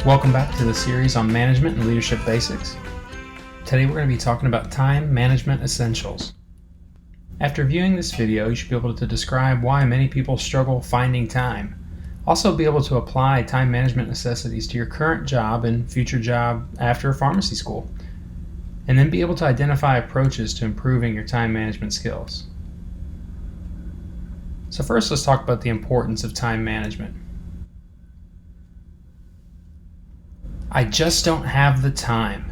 Welcome back to the series on management and leadership basics. Today we're going to be talking about time management essentials. After viewing this video, you should be able to describe why many people struggle finding time. Also be able to apply time management necessities to your current job and future job after pharmacy school. And then be able to identify approaches to improving your time management skills. So first, let's talk about the importance of time management. I just don't have the time.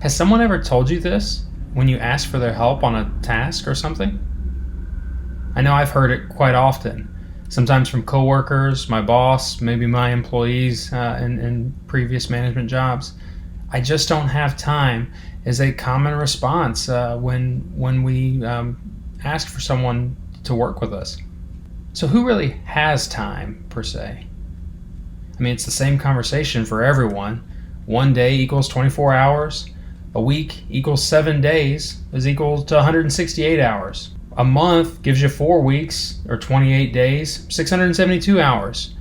Has someone ever told you this when you ask for their help on a task or something? I know I've heard it quite often, sometimes from coworkers, my boss, maybe my employees in previous management jobs. I just don't have time is a common response when we ask for someone to work with us. So who really has time, per se? I mean, it's the same conversation for everyone. One day equals 24 hours. A week equals 7 days is equal to 168 hours. A month gives you 4 weeks, or 28 days, 672 hours.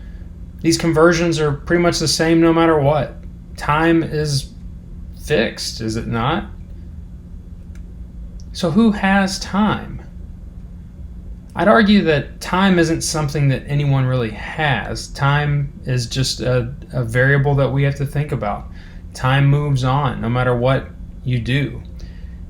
These conversions are pretty much the same no matter what. Time is fixed, is it not? So who has time? I'd argue that time isn't something that anyone really has. Time is just a variable that we have to think about. Time moves on no matter what you do.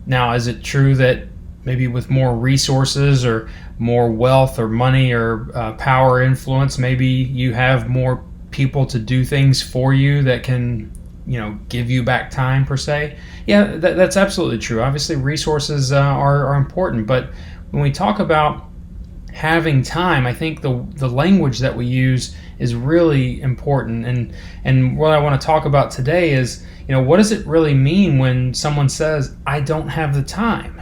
Now, is it true that maybe with more resources or more wealth or money or power or influence, maybe you have more people to do things for you that can, give you back time, per se? Yeah, that's absolutely true. Obviously, resources are important, but when we talk about having time, I think the language that we use is really important. And what I want to talk about today is, what does it really mean when someone says, I don't have the time?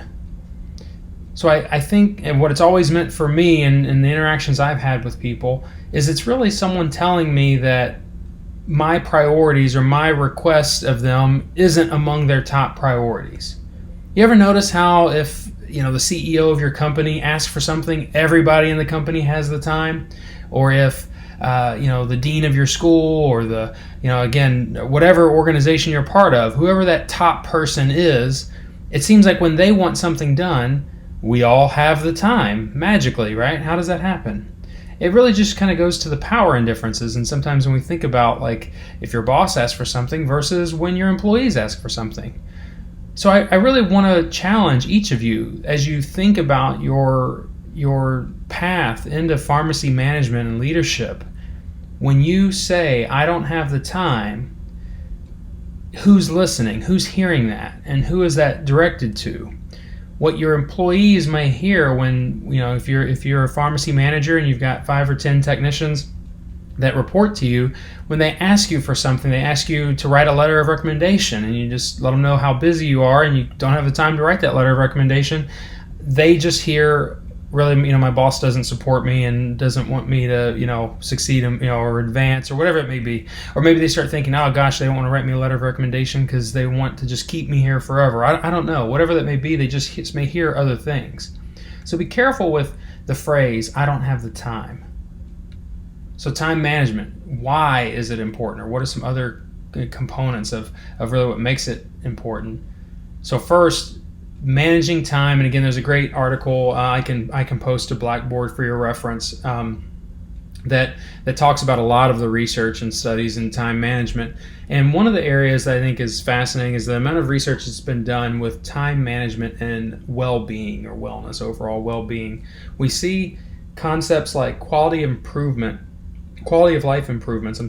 So I think, and what it's always meant for me in the interactions I've had with people, is it's really someone telling me that my priorities or my request of them isn't among their top priorities. You ever notice how if the CEO of your company asks for something, everybody in the company has the time? Or if the dean of your school or whatever organization you're part of, whoever that top person is, it seems like when they want something done, we all have the time magically, right? How does that happen? It really just kind of goes to the power and differences. And sometimes when we think about, like, if your boss asks for something versus when your employees ask for something. So I really want to challenge each of you as you think about your path into pharmacy management and leadership. When you say, I don't have the time, who's listening? Who's hearing that? And who is that directed to? What your employees may hear when, if you're a pharmacy manager and you've got 5 or 10 technicians that report to you, when they ask you for something, they ask you to write a letter of recommendation, and you just let them know how busy you are and you don't have the time to write that letter of recommendation. They just hear, really, my boss doesn't support me and doesn't want me to, succeed, or advance, or whatever it may be. Or maybe they start thinking, oh gosh, they don't want to write me a letter of recommendation because they want to just keep me here forever. I don't know. Whatever that may be, they just may hear other things. So be careful with the phrase, I don't have the time. So time management, why is it important? Or what are some other components of really what makes it important? So first, managing time, and again, there's a great article I can post to Blackboard for your reference that talks about a lot of the research and studies in time management. And one of the areas that I think is fascinating is the amount of research that's been done with time management and well-being, or wellness, overall well-being. We see concepts like quality of life improvements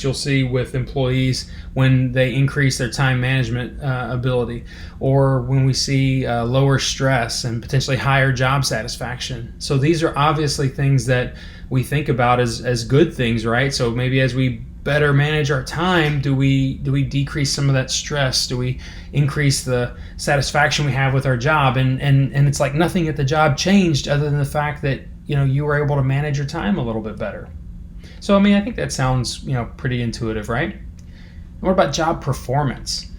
you'll see with employees when they increase their time management ability, or when we see lower stress and potentially higher job satisfaction. So these are obviously things that we think about as good things, right? So maybe as we better manage our time, do we decrease some of that stress? Do we increase the satisfaction we have with our job? And it's like nothing at the job changed other than the fact that you were able to manage your time a little bit better. So, I think that sounds, pretty intuitive, right? What about job performance?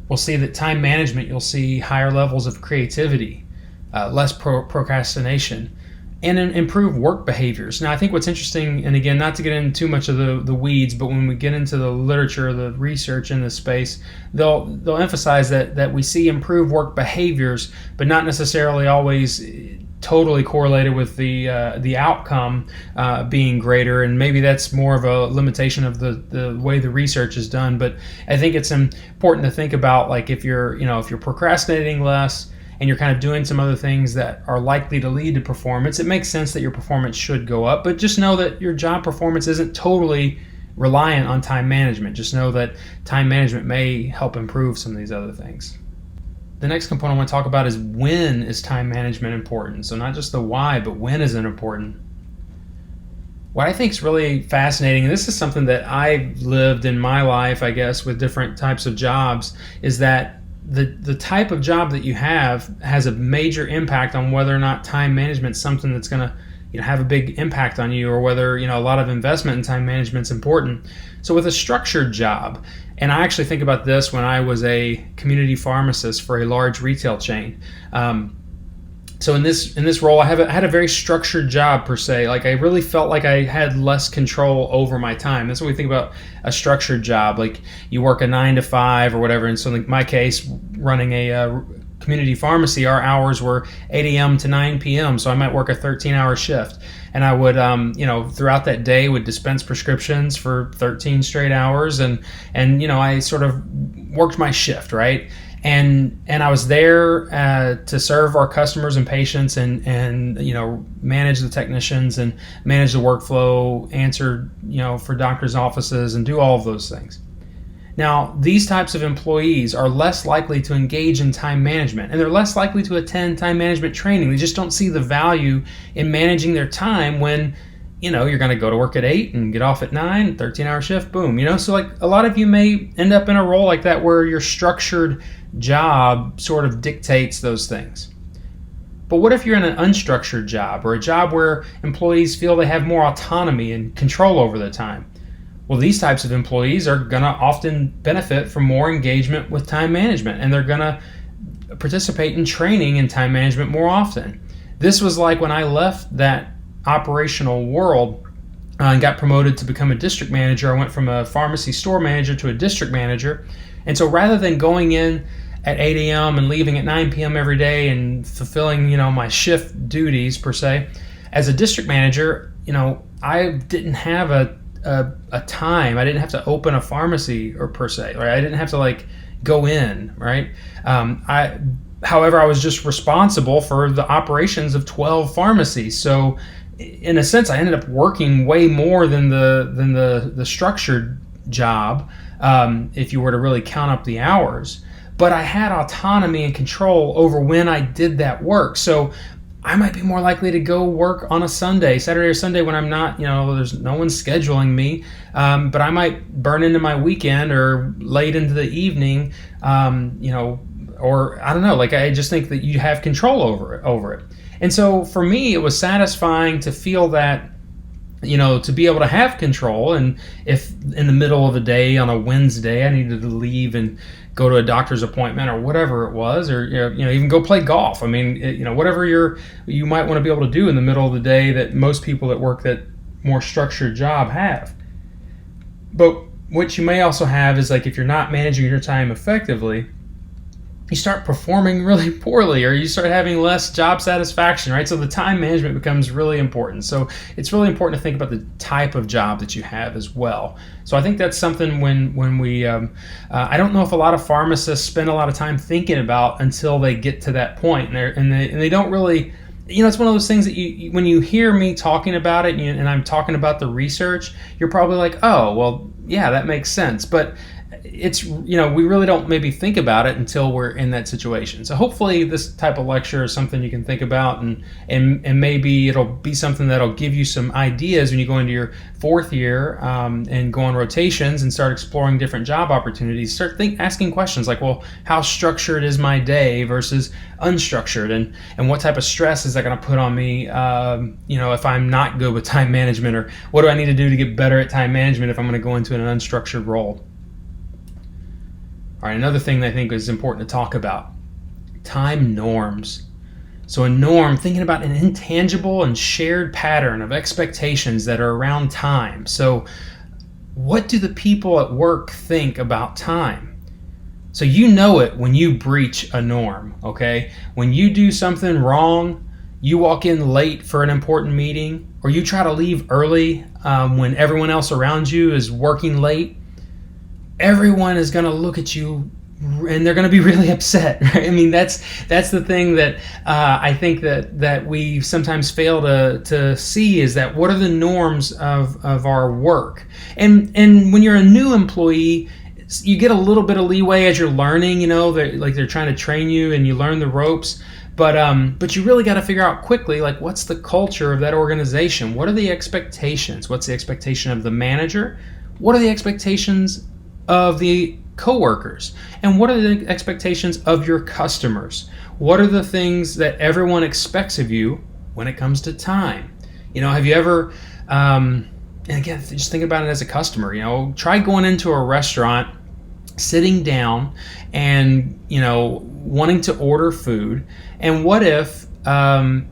We'll see that time management, you'll see higher levels of creativity, less procrastination, and improve work behaviors. Now, I think what's interesting, and again, not to get into too much of the weeds, but when we get into the literature, the research in this space, they'll emphasize that we see improved work behaviors, but not necessarily always totally correlated with the outcome being greater, and maybe that's more of a limitation of the way the research is done. But I think it's important to think about, like, if you're procrastinating less and you're kind of doing some other things that are likely to lead to performance, it makes sense that your performance should go up. But just know that your job performance isn't totally reliant on time management. Just know that time management may help improve some of these other things. The next component I want to talk about is, when is time management important? So not just the why, but when is it important? What I think is really fascinating, and this is something that I've lived in my life, I guess, with different types of jobs, is that the type of job that you have has a major impact on whether or not time management is something that's going to have a big impact on you, or whether a lot of investment in time management is important. So with a structured job, and I actually think about this when I was a community pharmacist for a large retail chain. So in this role, I had a very structured job per se. Like, I really felt like I had less control over my time. That's what we think about a structured job. Like, you work a 9 to 5 or whatever. And so in my case, running a community pharmacy, our hours were 8 a.m. to 9 p.m. So I might work a 13-hour shift, and I would, throughout that day, would dispense prescriptions for 13 straight hours, and I sort of worked my shift, right? And I was there to serve our customers and patients, and manage the technicians and manage the workflow, answer for doctors' offices, and do all of those things. Now, these types of employees are less likely to engage in time management, and they're less likely to attend time management training. They just don't see the value in managing their time when you're going to go to work at 8 and get off at 9, 13-hour shift, boom. So like, a lot of you may end up in a role like that where your structured job sort of dictates those things. But what if you're in an unstructured job, or a job where employees feel they have more autonomy and control over their time? Well, these types of employees are going to often benefit from more engagement with time management, and they're going to participate in training in time management more often. This was like when I left that operational world and got promoted to become a district manager. I went from a pharmacy store manager to a district manager. And so rather than going in at 8 a.m. and leaving at 9 p.m. every day and fulfilling, my shift duties per se, as a district manager, I didn't have a time. I didn't have to open a pharmacy or per se, right? I didn't have to go in, right? However, I was just responsible for the operations of 12 pharmacies. So in a sense, I ended up working way more than the structured job, if you were to really count up the hours. But I had autonomy and control over when I did that work. So I might be more likely to go work on a Saturday or Sunday, when I'm not, there's no one scheduling me. But I might burn into my weekend or late into the evening, or I don't know. I just think that you have control over it. And so for me, it was satisfying to feel that, to be able to have control. And if in the middle of the day on a Wednesday I needed to leave and go to a doctor's appointment or whatever it was, or even go play golf. I mean, whatever you might want to be able to do in the middle of the day that most people that work that more structured job have. But what you may also have is, if you're not managing your time effectively, you start performing really poorly, or you start having less job satisfaction, right? So the time management becomes really important. So it's really important to think about the type of job that you have as well. So I think that's something when we, I don't know if a lot of pharmacists spend a lot of time thinking about until they get to that point, and they don't really, it's one of those things that you when you hear me talking about it and I'm talking about the research, you're probably like, oh, well, yeah, that makes sense. But it's, we really don't maybe think about it until we're in that situation. So hopefully this type of lecture is something you can think about, and maybe it'll be something that'll give you some ideas when you go into your 4th year and go on rotations and start exploring different job opportunities. Start asking questions like, well, how structured is my day versus unstructured, and what type of stress is that going to put on me if I'm not good with time management, or what do I need to do to get better at time management if I'm going to go into an unstructured role. All right, another thing that I think is important to talk about, time norms. So a norm, thinking about an intangible and shared pattern of expectations that are around time. So what do the people at work think about time? So you know it when you breach a norm, okay? When you do something wrong, you walk in late for an important meeting, or you try to leave early when everyone else around you is working late, everyone is going to look at you and they're going to be really upset, right? I mean, that's the thing that I think that we sometimes fail to see, is that what are the norms of our work? And when you're a new employee, you get a little bit of leeway as you're learning, they're trying to train you and you learn the ropes. But you really got to figure out quickly, like, what's the culture of that organization? What are the expectations? What's the expectation of the manager? What are the expectations of the coworkers? And what are the expectations of your customers? What are the things that everyone expects of you when it comes to time? Have you ever, and again, just think about it as a customer, try going into a restaurant, sitting down and, wanting to order food. And what if, the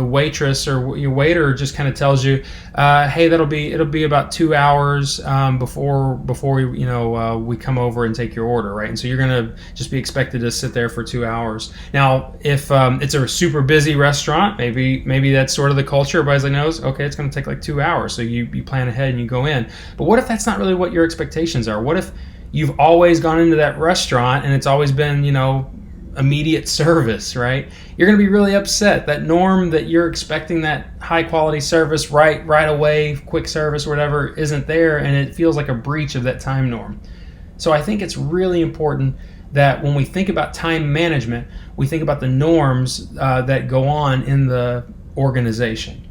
waitress or your waiter just kind of tells you, hey, it'll be about 2 hours before we come over and take your order, right? And so you're gonna just be expected to sit there for 2 hours. Now, if it's a super busy restaurant, maybe that's sort of the culture. Everybody knows, okay, it's gonna take like 2 hours, so you plan ahead and you go in. But what if that's not really what your expectations are? What if you've always gone into that restaurant and it's always been, immediate service, right? You're going to be really upset. That norm that you're expecting, that high quality service right away, quick service, whatever, isn't there, and it feels like a breach of that time norm. So I think it's really important that when we think about time management, we think about the norms that go on in the organization.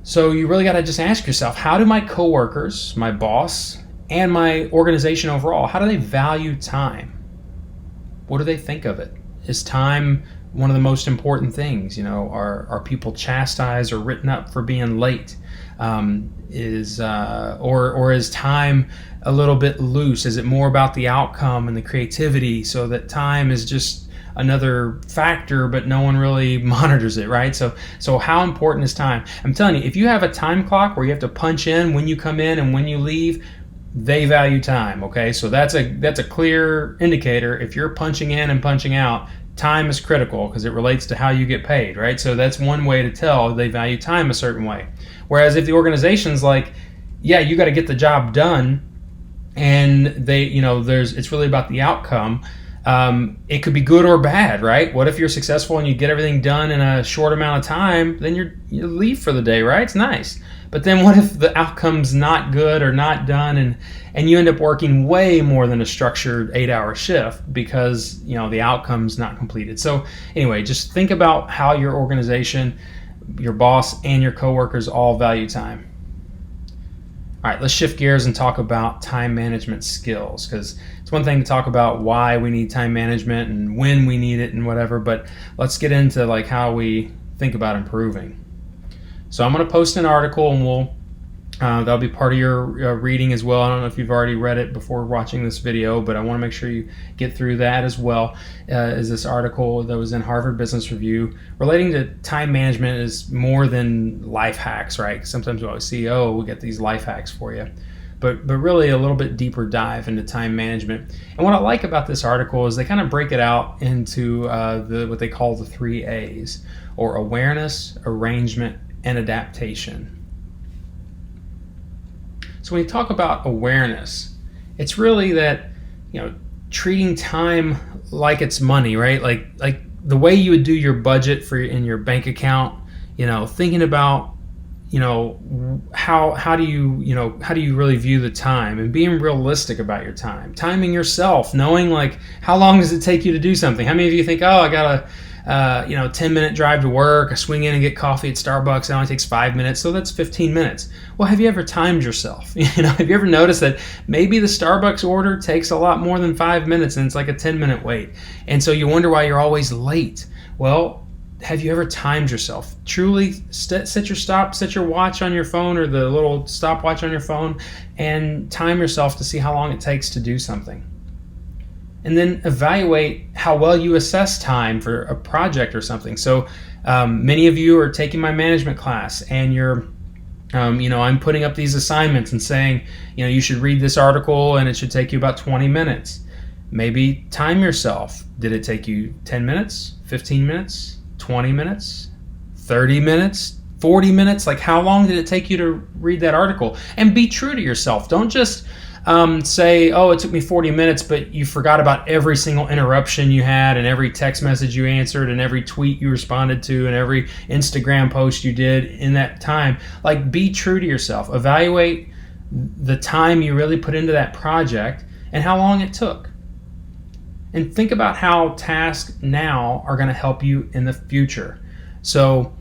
So you really got to just ask yourself, how do my coworkers, my boss, and my organization overall, how do they value time? What do they think of it? Is time one of the most important things? Are people chastised or written up for being late? Is time a little bit loose? Is it more about the outcome and the creativity, so that time is just another factor, but no one really monitors it, right? So how important is time? I'm telling you, if you have a time clock where you have to punch in when you come in and when you leave, they value time, okay? So that's a clear indicator. If you're punching in and punching out, time is critical because it relates to how you get paid, right? So that's one way to tell they value time a certain way. Whereas if the organization's like, yeah, you got to get the job done, and it's really about the outcome. It could be good or bad, right? What if you're successful and you get everything done in a short amount of time? Then you leave for the day, right? It's nice. But then what if the outcome's not good or not done, and you end up working way more than a structured 8-hour shift because the outcome's not completed? So anyway, just think about how your organization, your boss, and your coworkers all value time. All right, let's shift gears and talk about time management skills, because it's one thing to talk about why we need time management and when we need it and whatever, but let's get into like how we think about improving. So I'm going to post an article, and that'll be part of your reading as well. I don't know if you've already read it before watching this video, but I want to make sure you get through that as well. Is this article that was in Harvard Business Review relating to time management is more than life hacks, right? Sometimes we always see, we get these life hacks for you. But really a little bit deeper dive into time management. And what I like about this article is they kind of break it out into what they call the 3 A's, or awareness, arrangement, and adaptation. So when you talk about awareness, it's really that, treating time like it's money, right? Like the way you would do your budget in your bank account, thinking about, how do you really view the time, and being realistic about your time, timing yourself, knowing like how long does it take you to do something. How many of you think, I got a 10-minute drive to work, I swing in and get coffee at Starbucks, it only takes 5 minutes, so that's 15 minutes. Well, have you ever timed yourself? Have you ever noticed that maybe the Starbucks order takes a lot more than 5 minutes and it's like a 10-minute wait? And so you wonder why you're always late. Well, have you ever timed yourself? Truly set your watch on your phone, or the little stopwatch on your phone, and time yourself to see how long it takes to do something. and then evaluate how well you assess time for a project or something. So many of you are taking my management class, and you're I'm putting up these assignments and saying, you should read this article and it should take you about 20 minutes. Maybe time yourself. Did it take you 10 minutes, 15 minutes, 20 minutes, 30 minutes, 40 minutes? Like, how long did it take you to read that article? And be true to yourself. Don't just say, oh, it took me 40 minutes, but you forgot about every single interruption you had, and every text message you answered, and every tweet you responded to, and every Instagram post you did in that time. Like, be true to yourself. Evaluate the time you really put into that project and how long it took. And think about how tasks now are going to help you in the future. So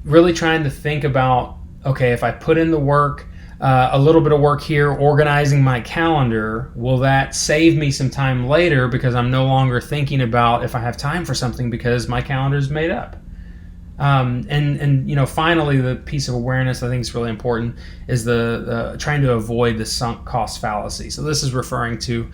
really trying to think about, okay, if I put in the work, a little bit of work here, organizing my calendar, will that save me some time later because I'm no longer thinking about if I have time for something because my calendar is made up? And finally, the piece of awareness I think is really important is the trying to avoid the sunk cost fallacy. So this is referring to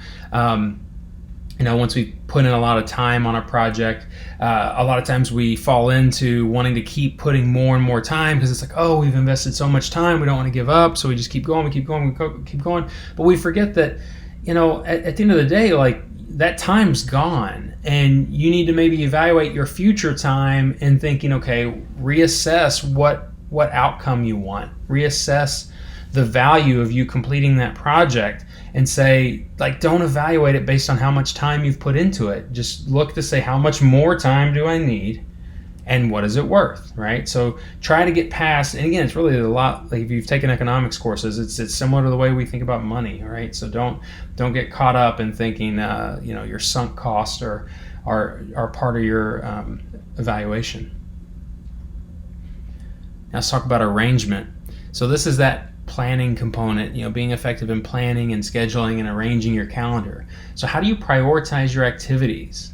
once we put in a lot of time on a project, a lot of times we fall into wanting to keep putting more and more time because it's like, oh, we've invested so much time, we don't want to give up, so we just keep going, we keep going. But we forget that, at the end of the day, like, that time's gone, and you need to maybe evaluate your future time and thinking, okay, reassess what outcome you want, reassess the value of you completing that project, and say, like, don't evaluate it based on how much time you've put into it. Just look to say, how much more time do I need, and what is it worth, right? So try to get past, and again, it's really a lot, like if you've taken economics courses, it's similar to the way we think about money, right? So don't get caught up in thinking, your sunk costs are part of your evaluation. Now let's talk about arrangement. So this is that planning component, being effective in planning and scheduling and arranging your calendar. So how do you prioritize your activities?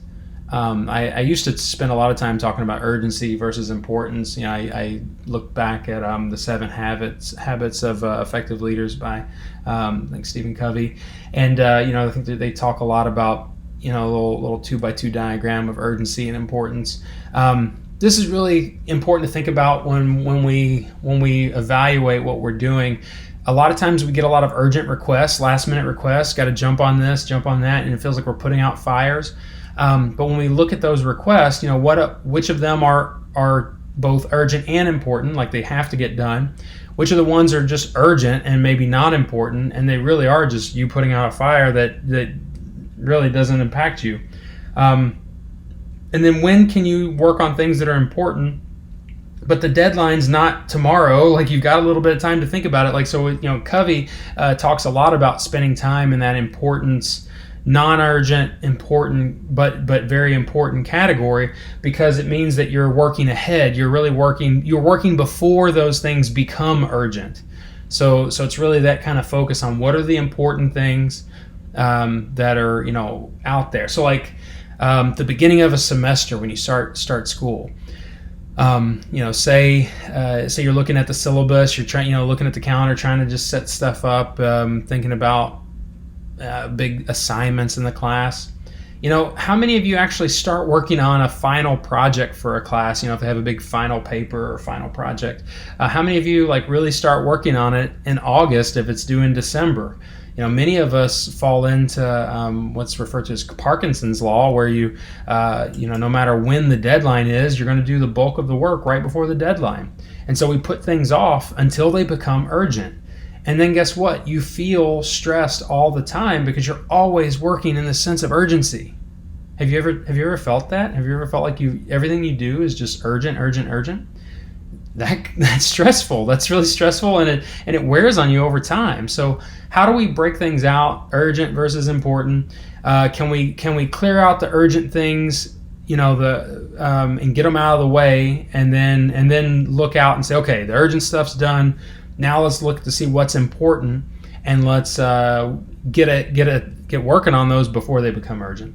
I used to spend a lot of time talking about urgency versus importance. I look back at the 7 Habits of Effective Leaders by like Stephen Covey, and I think that they talk a lot about a little 2x2 diagram of urgency and importance. This is really important to think about when we evaluate what we're doing. A lot of times we get a lot of urgent requests, last minute requests, got to jump on this, jump on that, and it feels like we're putting out fires. But when we look at those requests, which of them are both urgent and important, like they have to get done? Which of the ones are just urgent and maybe not important, and they really are just you putting out a fire that really doesn't impact you? And then when can you work on things that are important, but the deadline's not tomorrow? Like, you've got a little bit of time to think about it. Like, so, Covey talks a lot about spending time in that importance, non-urgent, important, but very important category, because it means that you're working ahead. You're working before those things become urgent. So it's really that kind of focus on what are the important things that are, out there. So like, the beginning of a semester when you start school, say you're looking at the syllabus, you're trying, looking at the calendar, trying to just set stuff up, thinking about big assignments in the class. How many of you actually start working on a final project for a class? If they have a big final paper or final project, how many of you really start working on it in August if it's due in December? Many of us fall into what's referred to as Parkinson's law, where no matter when the deadline is, you're going to do the bulk of the work right before the deadline. And so we put things off until they become urgent. And then guess what? You feel stressed all the time because you're always working in the sense of urgency. Have you ever felt that? Have you ever felt like everything you do is just urgent, urgent, urgent? That's stressful. That's really stressful, and it wears on you over time. So how do we break things out, urgent versus important? Can we clear out the urgent things, and get them out of the way, and then look out and say, okay, the urgent stuff's done. Now let's look to see what's important, and let's get working on those before they become urgent.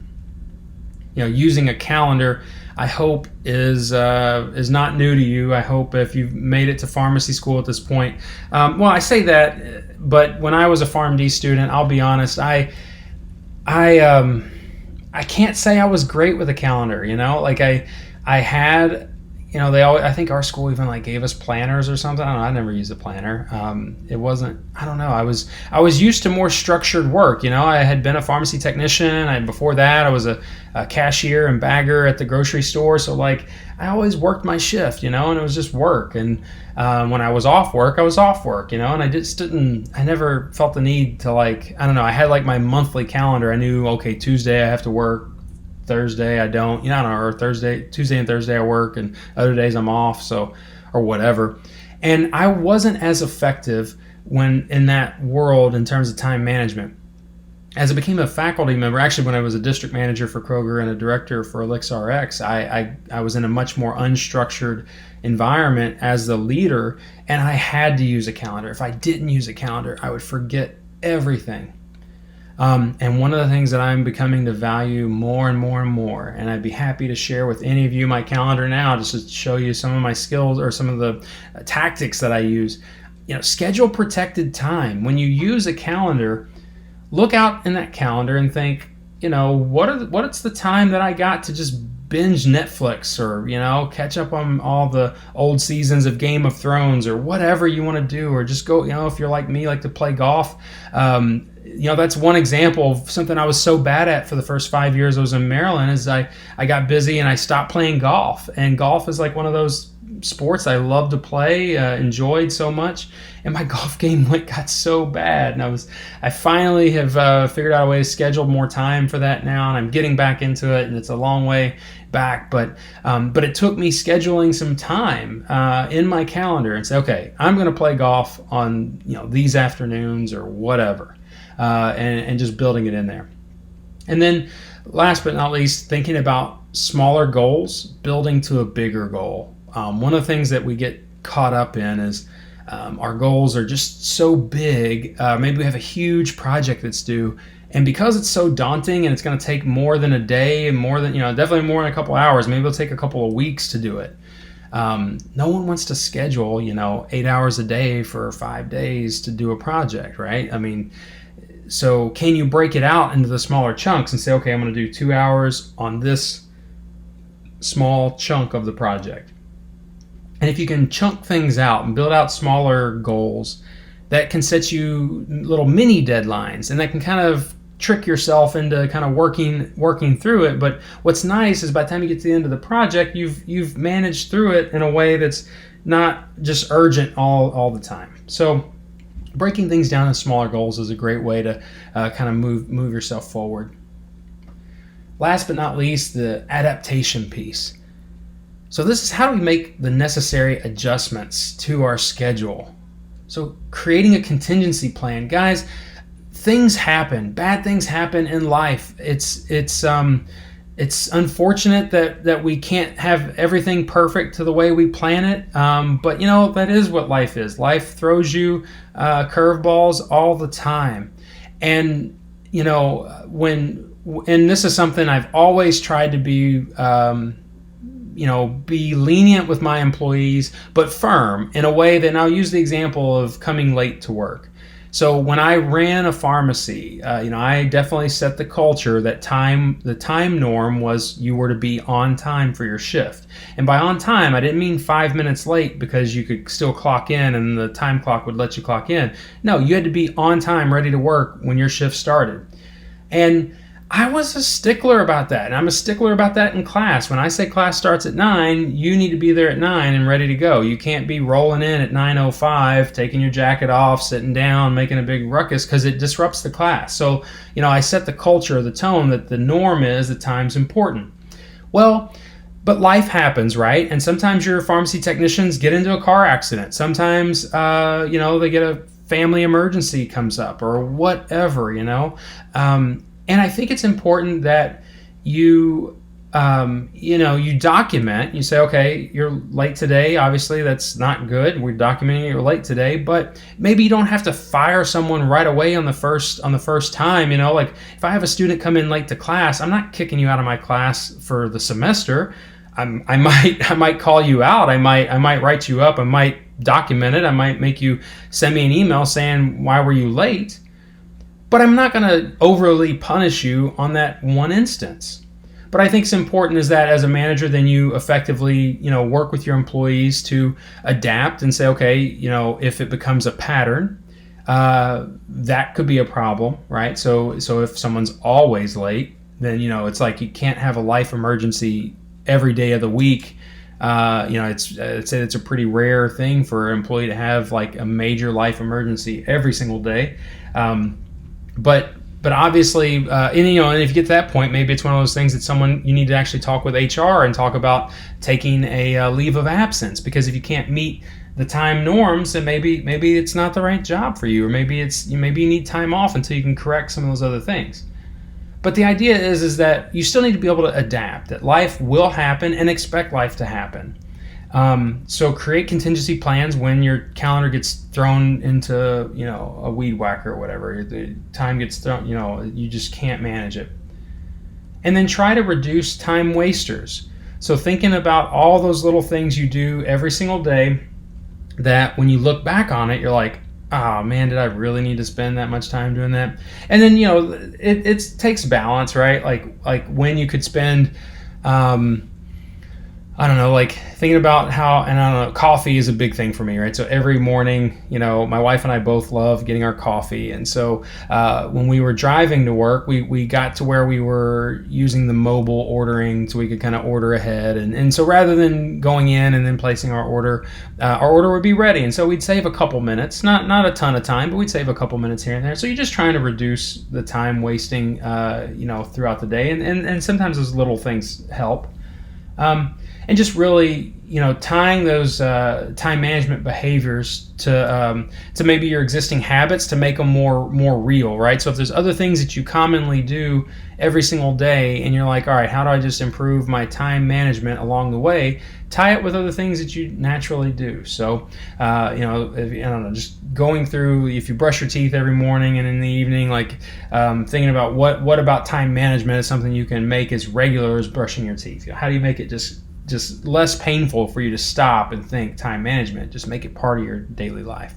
Using a calendar, I hope is not new to you. I hope if you've made it to pharmacy school at this point. Well, I say that, but when I was a PharmD student, I'll be honest, I I can't say I was great with a calendar. Like I had, they always, I think our school even like gave us planners or something. I don't know. I never used a planner. It wasn't. I don't know. I was used to more structured work. I had been a pharmacy technician. Before that I was a cashier and bagger at the grocery store. So like I always worked my shift. And it was just work. And when I was off work, I was off work. And I just didn't. I never felt the need to like. I don't know. I had like my monthly calendar. I knew, okay, Tuesday I have to work. Thursday I don't, I don't know, or Tuesday and Thursday I work, and other days I'm off, so, or whatever. And I wasn't as effective when in that world in terms of time management. As I became a faculty member, actually when I was a district manager for Kroger and a director for ElixRx, I was in a much more unstructured environment as the leader, and I had to use a calendar. If I didn't use a calendar, I would forget everything. And one of the things that I'm becoming to value more and more and more, and I'd be happy to share with any of you my calendar now just to show you some of my skills or some of the tactics that I use. Schedule protected time. When you use a calendar, look out in that calendar and think, what's the time that I got to just binge Netflix or, catch up on all the old seasons of Game of Thrones or whatever you want to do, or just go, if you're like me, like to play golf. That's one example of something I was so bad at for the first 5 years I was in Maryland is I got busy and I stopped playing golf. And golf is like one of those sports I love to play, enjoyed so much. And my golf game got so bad. And I finally have figured out a way to schedule more time for that now. And I'm getting back into it, and it's a long way back. But it took me scheduling some time in my calendar and say, okay, I'm going to play golf on these afternoons or whatever. And just building it in there. And then last but not least, thinking about smaller goals, building to a bigger goal. One of the things that we get caught up in is our goals are just so big. Maybe we have a huge project that's due, and because it's so daunting and it's going to take more than a day and more than, definitely more than a couple hours, maybe it'll take a couple of weeks to do it. No one wants to schedule, 8 hours a day for 5 days to do a project, right? So can you break it out into the smaller chunks and say, okay, I'm going to do 2 hours on this small chunk of the project? And if you can chunk things out and build out smaller goals, that can set you little mini deadlines, and that can kind of trick yourself into kind of working through it. But what's nice is by the time you get to the end of the project, you've managed through it in a way that's not just urgent all the time. So breaking things down in smaller goals is a great way to kind of move yourself forward. Last but not least, the adaptation piece. So this is how do we make the necessary adjustments to our schedule. So creating a contingency plan. Guys, things happen. Bad things happen in life. It's unfortunate that we can't have everything perfect to the way we plan it. But that is what life is. Life throws you curveballs all the time. And and this is something I've always tried to be be lenient with my employees, but firm in a way that, and I'll use the example of coming late to work. So when I ran a pharmacy, I definitely set the culture that the time norm was you were to be on time for your shift. And by on time, I didn't mean 5 minutes late because you could still clock in and the time clock would let you clock in. No, you had to be on time, ready to work when your shift started. And I was a stickler about that, and I'm a stickler about that in class. When I say class starts at 9, you need to be there at 9 and ready to go. You can't be rolling in at 9:05, taking your jacket off, sitting down, making a big ruckus, because it disrupts the class. So, I set the culture, the tone, that the norm is that time's important. Well, but life happens, right? And sometimes your pharmacy technicians get into a car accident. Sometimes, they get a family emergency comes up or whatever, and I think it's important that you document. You say, okay, you're late today. Obviously, that's not good. We're documenting you're late today, but maybe you don't have to fire someone right away on the first time. Like if I have a student come in late to class, I'm not kicking you out of my class for the semester. I might call you out. I might write you up. I might document it. I might make you send me an email saying, why were you late? but I'm not going to overly punish you on that one instance. But I think it's important is that as a manager, then you effectively, work with your employees to adapt and say, okay, if it becomes a pattern, that could be a problem, right? So if someone's always late, then it's like you can't have a life emergency every day of the week. I'd say it's a pretty rare thing for an employee to have like a major life emergency every single day. But obviously, and if you get to that point, maybe it's one of those things that you need to actually talk with HR and talk about taking a leave of absence, because if you can't meet the time norms, then maybe it's not the right job for you, or maybe you need time off until you can correct some of those other things. But the idea is that you still need to be able to adapt, that life will happen, and expect life to happen. So create contingency plans when your calendar gets thrown into, a weed whacker or whatever. The time gets thrown, you just can't manage it. And then try to reduce time wasters. So thinking about all those little things you do every single day that when you look back on it, you're like, oh man, did I really need to spend that much time doing that? And then, it takes balance, right? Like when you could spend, I don't know, like thinking about how, and I don't know, coffee is a big thing for me, right? So every morning, my wife and I both love getting our coffee. And so when we were driving to work, we got to where we were using the mobile ordering so we could kind of order ahead. And so rather than going in and then placing our order would be ready. And so we'd save a couple minutes, not a ton of time, but we'd save a couple minutes here and there. So you're just trying to reduce the time wasting, throughout the day. And sometimes those little things help. And just really, tying those time management behaviors to maybe your existing habits to make them more real, right? So if there's other things that you commonly do every single day, and you're like, all right, how do I just improve my time management along the way? Tie it with other things that you naturally do. So, just going through, if you brush your teeth every morning and in the evening, like thinking about what about time management is something you can make as regular as brushing your teeth. How do you make it just less painful for you to stop and think time management? Just make it part of your daily life.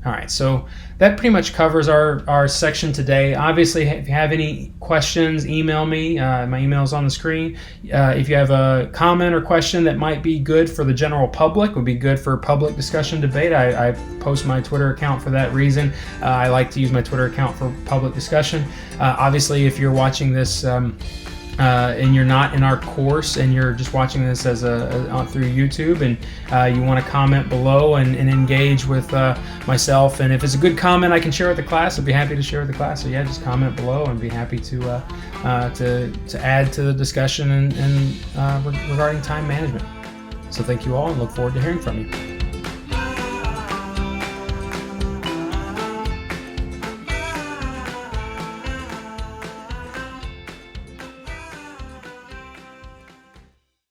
All right, so that pretty much covers our section today. Obviously, if you have any questions, email me. My email is on the screen. If you have a comment or question that might be good for the general public, would be good for public discussion debate, I post my Twitter account for that reason. I like to use my Twitter account for public discussion. Obviously, if you're watching this and you're not in our course and you're just watching this as through YouTube, and you want to comment below and engage with myself, and if it's a good comment I can share with the class, I'd be happy to share with the class. So yeah, just comment below and be happy to add to the discussion and regarding time management. So thank you all, and look forward to hearing from you.